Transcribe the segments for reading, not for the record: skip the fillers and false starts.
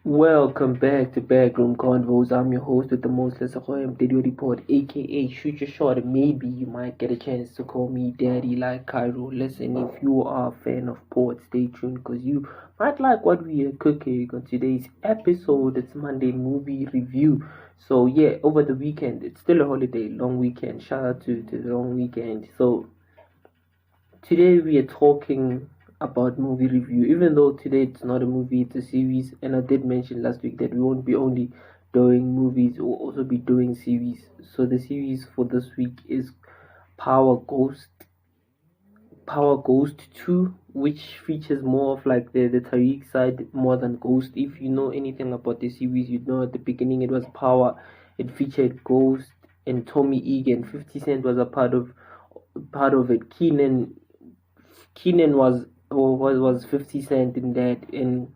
Welcome back to Backroom Convos. I'm your host with the most, Lesakoyam Video Report, aka Shoot Your Shot. Maybe you might get a chance to call me Daddy like Cairo. Listen, if you are a fan of port, stay tuned because you might like what we are cooking on today's episode. It's Monday movie review. So, yeah, over the weekend, it's still a holiday, long weekend. Shout out to the long weekend. So, today we are talking about movie review, even though today it's not a movie, it's a series. And I did mention last week that we won't be only doing movies, we'll also be doing series. So the series for this week is Power Ghost Power Ghost 2, which features more of like the Tariq side more than Ghost. If you know anything about the series, you'd know at the beginning it was Power, it featured Ghost and Tommy Egan. 50 Cent was a part of it. Keenan was 50 Cent in that, and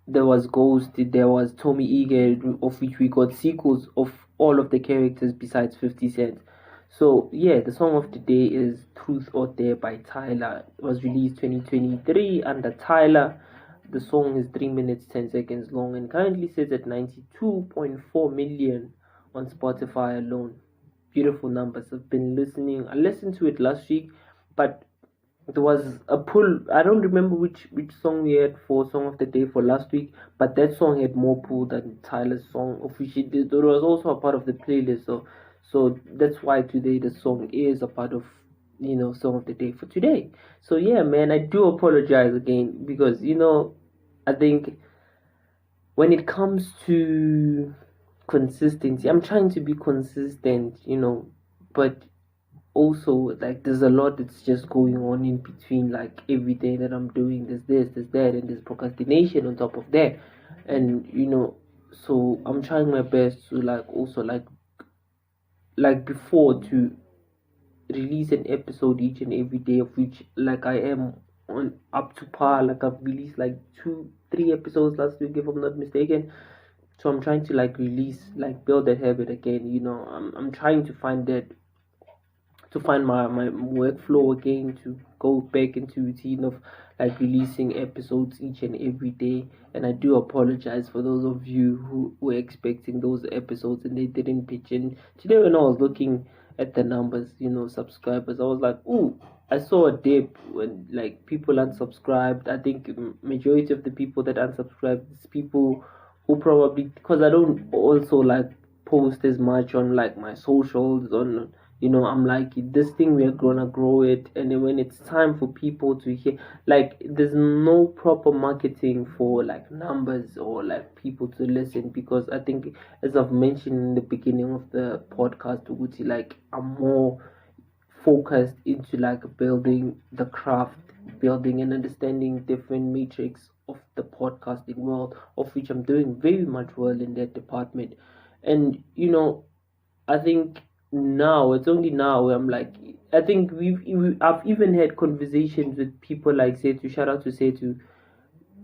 there was Ghost, there was Tommy Egan, of which we got sequels of all of the characters besides 50 Cent. So yeah, the song of the day is Truth or Dare by Tyler. It was released 2023 under Tyler. The song is 3 minutes 10 seconds long and currently sits at 92.4 million on Spotify alone. Beautiful numbers. I listened to it last week, but there was a pull. I don't remember which song we had for song of the day for last week, but that song had more pull than Tyler's song officially. It was also a part of the playlist, so that's why today the song is a part of song of the day for today. So yeah, man, I do apologize again because I think when it comes to consistency, I'm trying to be consistent, but also like there's a lot that's just going on in between, like every day that I'm doing there's that, and there's procrastination on top of that. And so I'm trying my best to like also like before to release an episode each and every day, of which like I am on up to par. Like I've released like 2 3 episodes last week if I'm not mistaken. So I'm trying to like release, like build that habit again. I'm trying to find that, to find my workflow again, to go back into routine of like releasing episodes each and every day. And I do apologize for those of you who were expecting those episodes and they didn't pitch in today. When I was looking at the numbers, subscribers, I was like, ooh, I saw a dip when like people unsubscribed. I think majority of the people that unsubscribed is people who probably, because I don't also like post as much on like my socials on, I'm like, this thing we're gonna grow it. And then when it's time for people to hear, like there's no proper marketing for like numbers or like people to listen, because I think, as I've mentioned in the beginning of the podcast, Uguti, like I'm more focused into like building the craft, building and understanding different metrics of the podcasting world, of which I'm doing very much well in that department. And I think now, it's only now where I'm like, I think I've even had conversations with people like Setu. Shout out to Setu.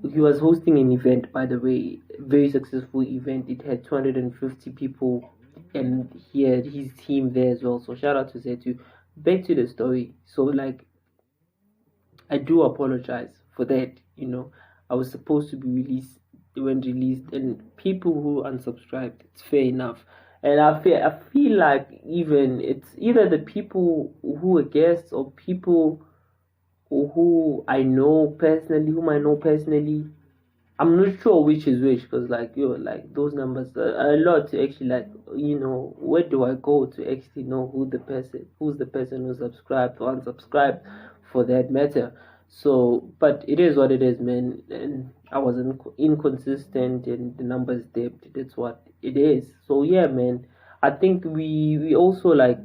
He was hosting an event, by the way, very successful event. It had 250 people, and he had his team there as well. So shout out to Setu. Back to the story. So like, I do apologize for that. I was supposed to be released when released, and people who unsubscribed, it's fair enough. And I feel like even it's either the people who are guests or people whom I know personally. I'm not sure which is which, because like like those numbers are a lot to actually like, where do I go to actually know who's the person who subscribed or unsubscribed, for that matter. So, but it is what it is, man. And I was inconsistent, and the numbers dipped. That's what it is. So yeah, man. I think we also like,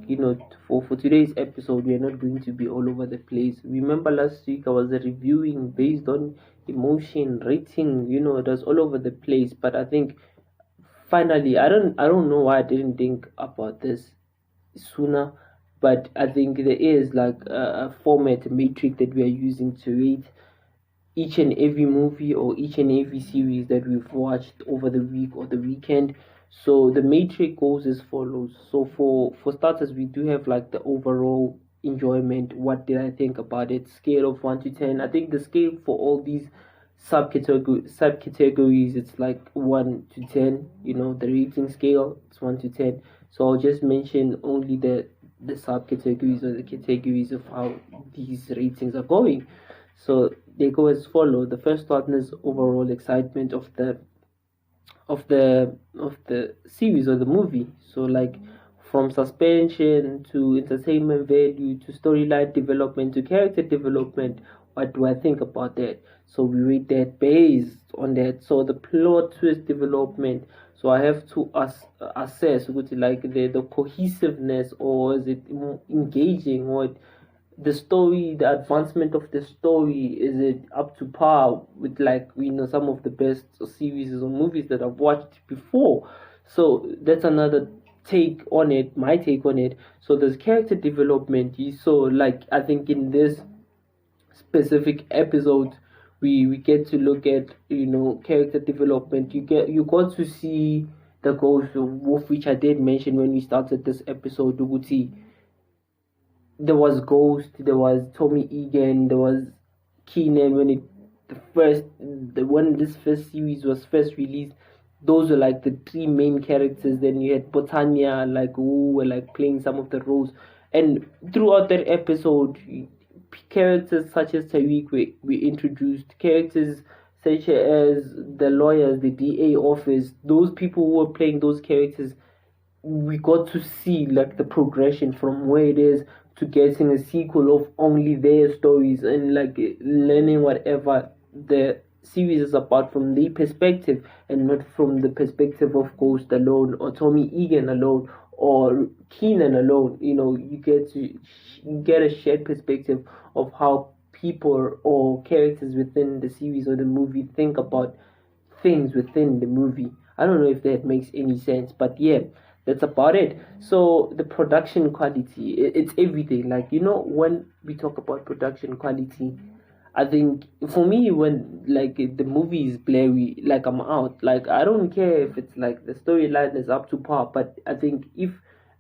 for today's episode, we are not going to be all over the place. Remember last week I was reviewing based on emotion rating, it was all over the place. But I think finally, I don't know why I didn't think about this sooner, but I think there is like a format, a metric that we are using to rate each and every movie or each and every series that we've watched over the week or the weekend. So the matrix goes as follows. So for starters, we do have like the overall enjoyment. What did I think about it? Scale of 1 to 10. I think the scale for all these subcategories. It's like 1 to 10. The rating scale, it's 1 to 10. So I'll just mention only the subcategories or the categories of how these ratings are going. So they go as follow. The first one is overall excitement of the series or the movie. So like from suspension to entertainment value to storyline development to character development, what do I think about that? So we rate that based on that. So the plot twist development, so I have to assess with like the cohesiveness, or is it engaging, or the story, the advancement of the story, is it up to par with like some of the best series or movies that I've watched before? So that's another take on it, my take on it. So there's character development. So like I think in this specific episode we get to look at character development. You got to see the ghost of which I did mention when we started this episode, Uguti. There was Ghost, there was Tommy Egan, there was Keenan when this first series was first released. Those were like the three main characters. Then you had Botania, like who were like playing some of the roles, and throughout that episode, characters such as Tariq we introduced. Characters such as the lawyers, the DA office, those people who were playing those characters, we got to see like the progression from where it is to getting a sequel of only their stories, and like learning whatever the series is about from their perspective, and not from the perspective of Ghost alone or Tommy Egan alone or Keenan alone. You get a shared perspective of how people or characters within the series or the movie think about things within the movie. I don't know if that makes any sense, but yeah, that's about it. So the production quality, it's everything. Like when we talk about production quality, I think for me, when like the movie is blurry, like I'm out. Like I don't care if it's like the storyline is up to par, but I think if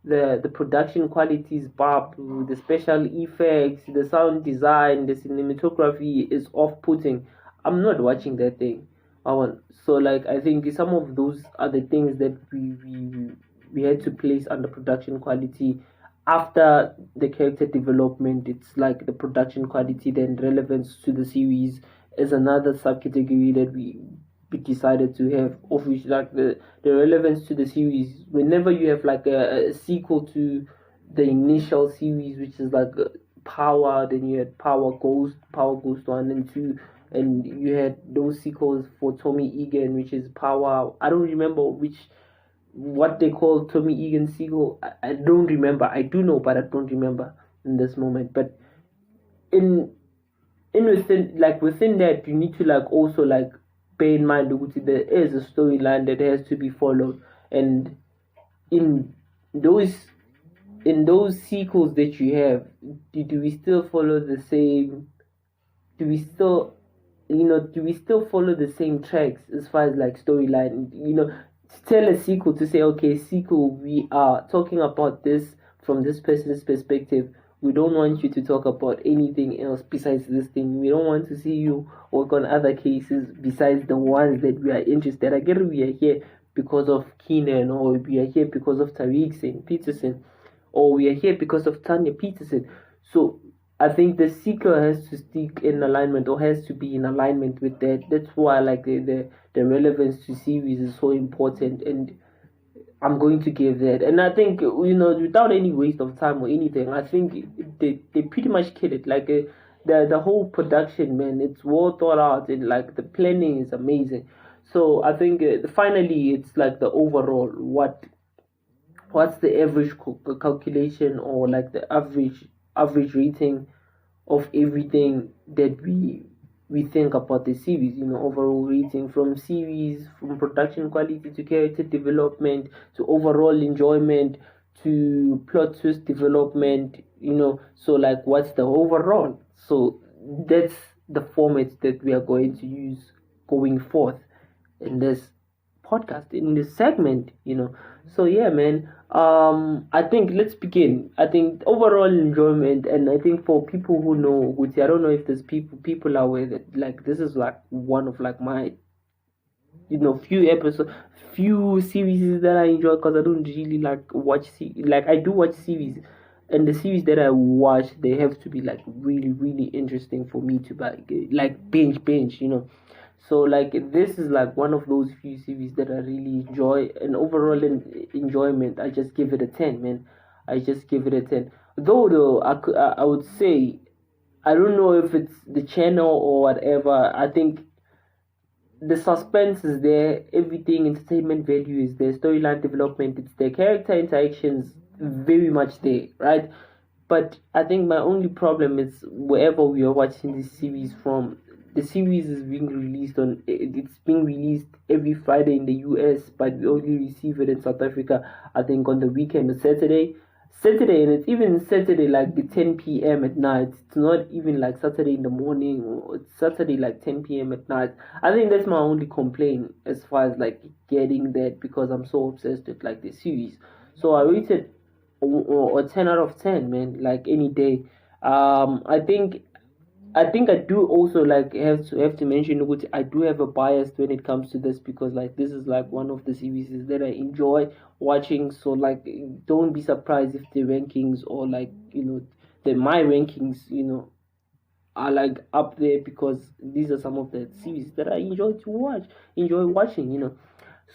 the production quality is bad, the special effects, the sound design, the cinematography is off-putting, I'm not watching that thing. So like I think some of those are the things that we had to place under production quality. After the character development, it's like the production quality, then relevance to the series is another subcategory that we decided to have, of which like the relevance to the series. Whenever you have like a sequel to the initial series, which is like Power, then you had Power Ghost 1 and 2, and you had those sequels for Tommy Egan, which is Power. I don't remember what they call Tommy Egan sequel. I don't remember. I do know, but I don't remember in this moment. But in within that, you need to like also like bear in mind that there is a storyline that has to be followed, and in those sequels that you have, do we still follow the same? Do we still follow the same tracks as far as like storyline? Tell a sequel to say, okay, sequel, we are talking about this from this person's perspective. We don't want you to talk about anything else besides this thing. We don't want to see you work on other cases besides the ones that we are interested. I get it, we are here because of Keenan, or we are here because of Tariq Peterson, or we are here because of Tanya Peterson. So I think the sequel has to stick in alignment, or has to be in alignment with that. That's why like the relevance to series is so important, and I'm going to give that. And I think without any waste of time or anything, I think they pretty much killed it. Like the whole production, man, it's well thought out, and like the planning is amazing. So I think finally it's like the overall what's the average calculation, or like the average rating of everything that we think about the series. Overall rating, from series, from production quality to character development to overall enjoyment to plot twist development. So like what's the overall? So that's the format that we are going to use going forth in this podcast, in this segment. So yeah, man, I think let's begin. I think overall enjoyment, and I think for people who know, which I don't know if there's people are aware that like this is like one of like my few episodes, few series that I enjoy because I don't really like watch like I do watch series, and the series that I watch they have to be like really interesting for me to like binge. So like this is like one of those few series that I really enjoy, and overall enjoyment I just give it a 10, man. I just give it a 10. Though I would say I don't know if it's the channel or whatever. I think the suspense is there, everything, entertainment value is there, storyline development, it's there, character interactions very much there, right? But I think my only problem is wherever we are watching this series from, the series is being released it's being released every Friday in the US, but we only receive it in South Africa, I think on the weekend, or Saturday, and it's even Saturday like the 10 p.m. at night. It's not even like Saturday in the morning, or it's Saturday like 10 p.m. at night. I think that's my only complaint as far as like getting that, because I'm so obsessed with like the series. So I rated a 10 out of 10, man, like any day. I think I do also like have to mention which I do have a bias when it comes to this, because like this is like one of the series that I enjoy watching. So like don't be surprised if the rankings, or like the my rankings are like up there, because these are some of the series that I enjoy watching.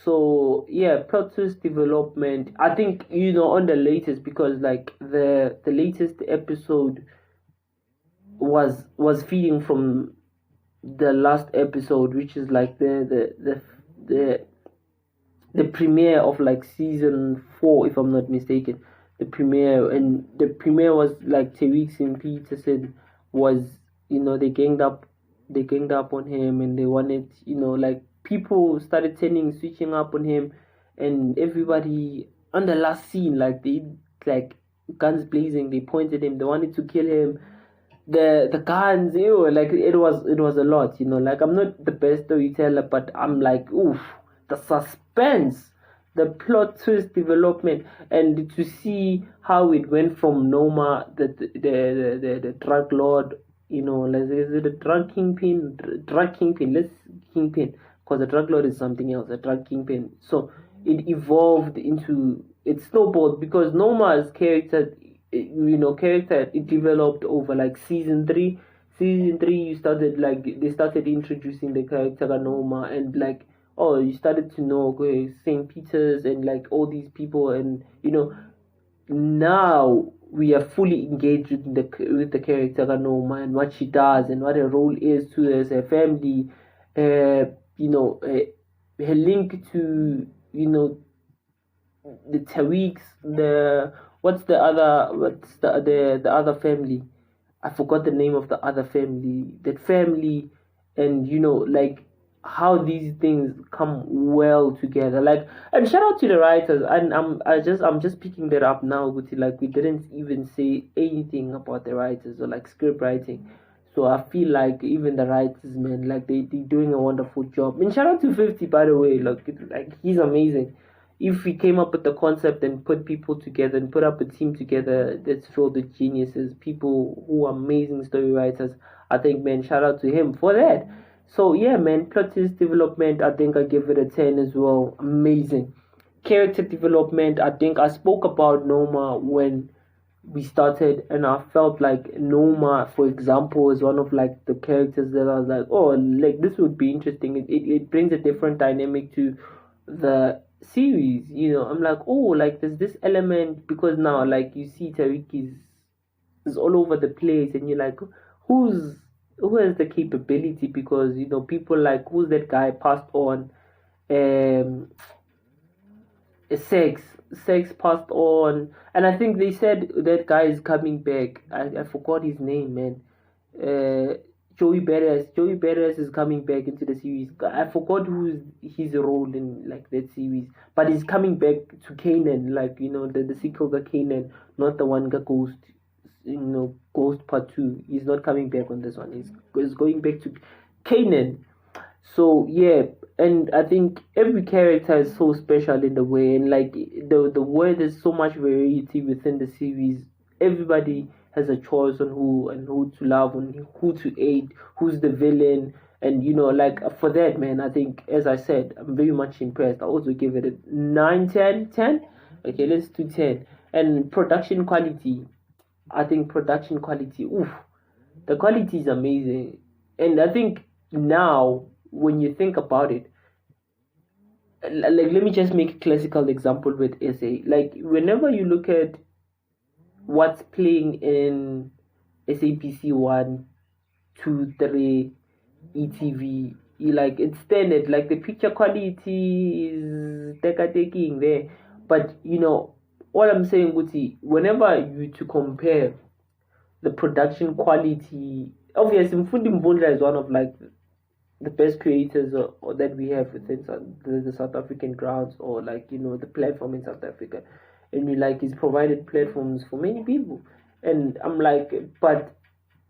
So yeah, plot twist development, I think on the latest, because like the latest episode was feeding from the last episode, which is like the the premiere of like season 4, if I'm not mistaken. The premiere was like Tariq and Peterson was, they ganged up on him, and they wanted, like people started switching up on him, and everybody on the last scene, like they like guns blazing, they pointed him, they wanted to kill him. The guns, like it was a lot, like I'm not the best storyteller, but I'm like, oof, the suspense, the plot twist development, and to see how it went from Noma, the drug lord, like, is it a drug kingpin, let's kingpin, because the drug lord is something else, a drug kingpin. So it evolved into, it snowballed, because Noma's character, it developed over like season 3. You started like they started introducing the character Ganoma, and like, oh, you started to know, okay, St. Peter's and like all these people, and now we are fully engaged with the character Ganoma, and what she does, and what her role is to as a family, her link to the Tariqs, what's the other family? I forgot the name of the other family. That family, and like how these things come well together. Like, and shout out to the writers. And I'm just picking that up now, but like we didn't even say anything about the writers or like script writing. So I feel like even the writers, man, like they doing a wonderful job. And shout out to 50, by the way. Like he's amazing. If we came up with the concept and put people together and put up a team together that's filled with geniuses, people who are amazing story writers, I think, man, shout out to him for that. So yeah, man, plot twist development, I think I give it a 10 as well. Amazing. Character development, I think I spoke about Noma when we started, and I felt like Noma, for example, is one of like the characters that I was like, oh, like this would be interesting. It brings a different dynamic to the series. I'm like, oh, like there's this element, because now like you see Tariq is all over the place, and you're like, who's who has the capability, because people like, who's that guy passed on, um sex passed on, and I think they said that guy is coming back. I forgot his name, man. uh Joey Perez is coming back into the series. I forgot who's his role in like that series, but he's coming back to Canaan, like the sequel got Canaan, not the one got Ghost. Ghost Part 2. He's not coming back on this one. He's going back to Canaan. So yeah, and I think every character is so special in the way, and like the way there's so much variety within the series. Everybody has a choice on who to love, on who to hate, who's the villain, and like for that, man, I think, as I said, I'm very much impressed. I also give it a 9, 10, 10. Okay, let's do 10. And production quality, I think production quality, oof, the quality is amazing. And I think now, when you think about it, like, let me just make a classical example with SA. Like, whenever you look at what's playing in SAPC 1, 2, 3, ETV, like, it's standard. Like, the picture quality is taking there. But, all I'm saying, Guti, whenever you to compare the production quality, obviously, Mfundi Mvundla is one of, like, the best creators or that we have within the South African grounds, or, like, the platform in South Africa. And like, he's provided platforms for many people. And I'm like, but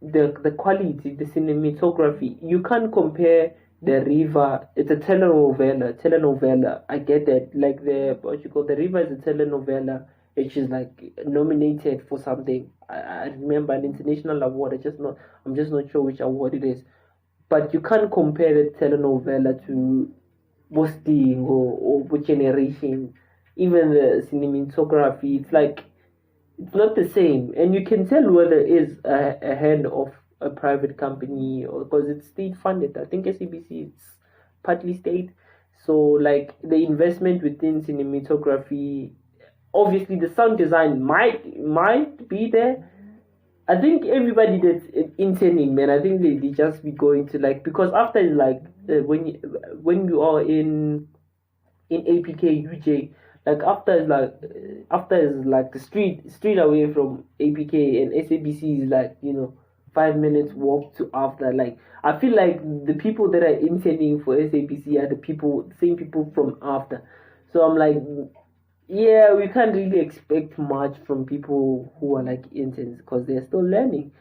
the quality, the cinematography, you can't compare the River. It's a telenovela. I get that. Like, the what you call, the River is a telenovela, which is like nominated for something. I remember an international award. I'm just not sure which award it is. But you can't compare the telenovela to Boasting or Generation. Even the cinematography, it's like, it's not the same. And you can tell whether it is a hand of a private company, or because it's state funded. I think SABC is partly state. So, like, the investment within cinematography, obviously the sound design might be there. I think everybody that's interning, man, I think they just be going to, like, because after is like, when you are in APK UJ, like, after is like the street away from APK, and SABC is like, 5 minutes walk to after. Like, I feel like the people that are interning for SABC are the same people from after. So I'm like, yeah, we can't really expect much from people who are like interns, because they're still learning.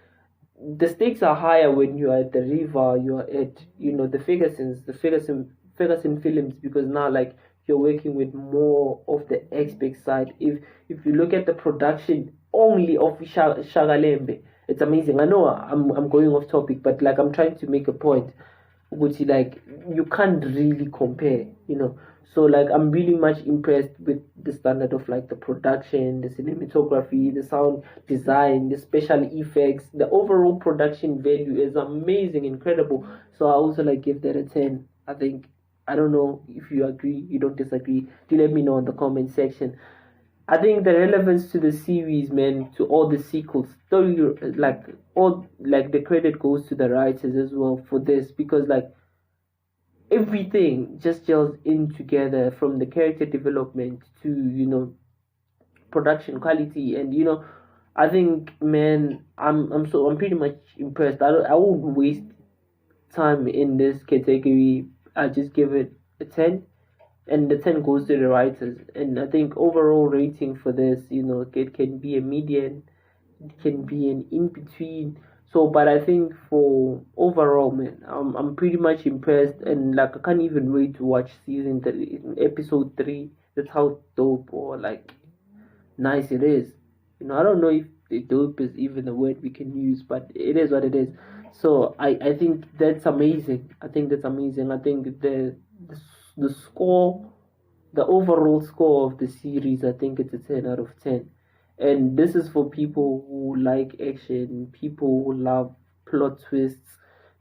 The stakes are higher when you are at the River, you are at, the Ferguson films, because now, like, you're working with more of the expert side. If you look at the production only of Shagalembe, it's amazing. I know I'm going off topic, but, like, I'm trying to make a point, which is like, you can't really compare, So, like, I'm really much impressed with the standard of, like, the production, the cinematography, the sound design, the special effects. The overall production value is amazing, incredible. So I also, like, give that a 10. I think, I don't know if you agree, you don't disagree. Do let me know in the comment section. I think the relevance to the series, man, to all the sequels, though, like, all, like, the credit goes to the writers as well for this, because, like, everything just gels in together, from the character development to, production quality. And, I think, man, I'm pretty much impressed. I won't waste time in this category. I just give it a 10, and the 10 goes to the writers. And I think overall rating for this, it can be a median, it can be an in between. So, but I think for overall, man, I'm pretty much impressed, and, like, I can't even wait to watch season 3, episode 3. That's how dope, or, like, nice it is. I don't know if the dope is even a word we can use, but it is what it is. So I think that's amazing. I think the score, the overall score of the series, I think it's a 10 out of 10. And this is for people who like action, people who love plot twists,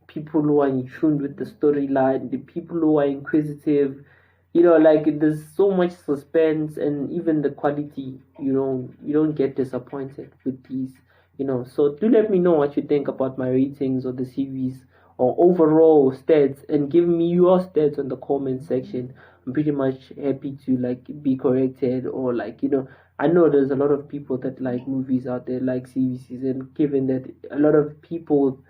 people who are in tune with the storyline, the people who are inquisitive. Like, there's so much suspense, and even the quality, you don't get disappointed with these. So do let me know what you think about my ratings of the series, or overall stats, and give me your stats on the comment section. I'm pretty much happy to, like, be corrected, or, like, I know there's a lot of people that like movies out there, like series, and given that a lot of people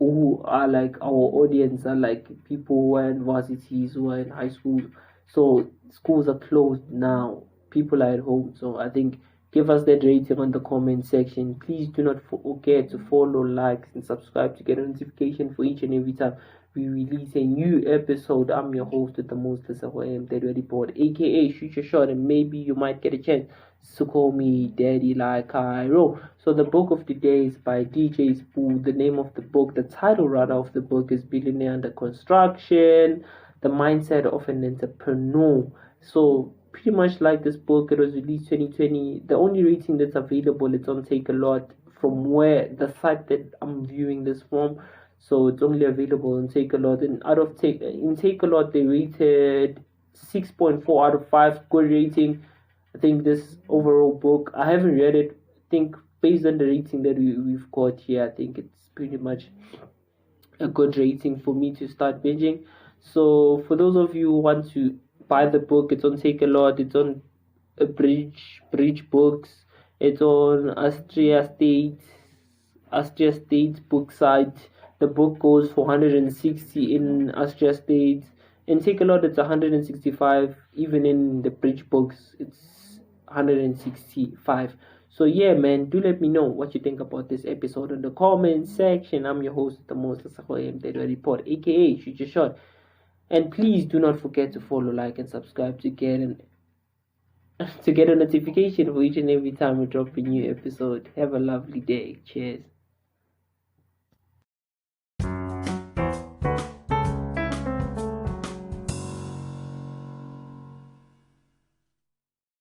who are like our audience are like people who are in varsities, who are in high school, so schools are closed now, people are at home. So I think Give us that rating on the comment section. Please do not forget to follow, like, and subscribe to get a notification for each and every time we release a new episode. I'm your host with the most, am Daddy Report, aka Shoot Your Shot, and maybe you might get a chance to call me Daddy like Cairo. So the book of the day is by DJ Spoo. The name of the book, the title rather of the book, is Billionaire Under Construction: The Mindset of an Entrepreneur. So pretty much like this book, it was released 2020. The only rating that's available, it's on Take a Lot, from where the site that I'm viewing this from. So it's only available on Take a Lot. And Take a Lot, they rated 6.4 out of 5, good rating. I think this overall book, I haven't read it. I think based on the rating that we've got here, I think it's pretty much a good rating for me to start binging. So for those of you who want to buy the book, it's on Take a Lot, it's on a bridge books, it's on Astria State's book site. The book goes for 160 in Astria State. In Take a Lot, it's 165. Even in the bridge books, it's 165. So yeah, man, do let me know what you think about this episode in the comment section. I'm your host, the most report, aka Shoot Your Shot. And please do not forget to follow, like, and subscribe to get a notification for each and every time we drop a new episode. Have a lovely day. Cheers.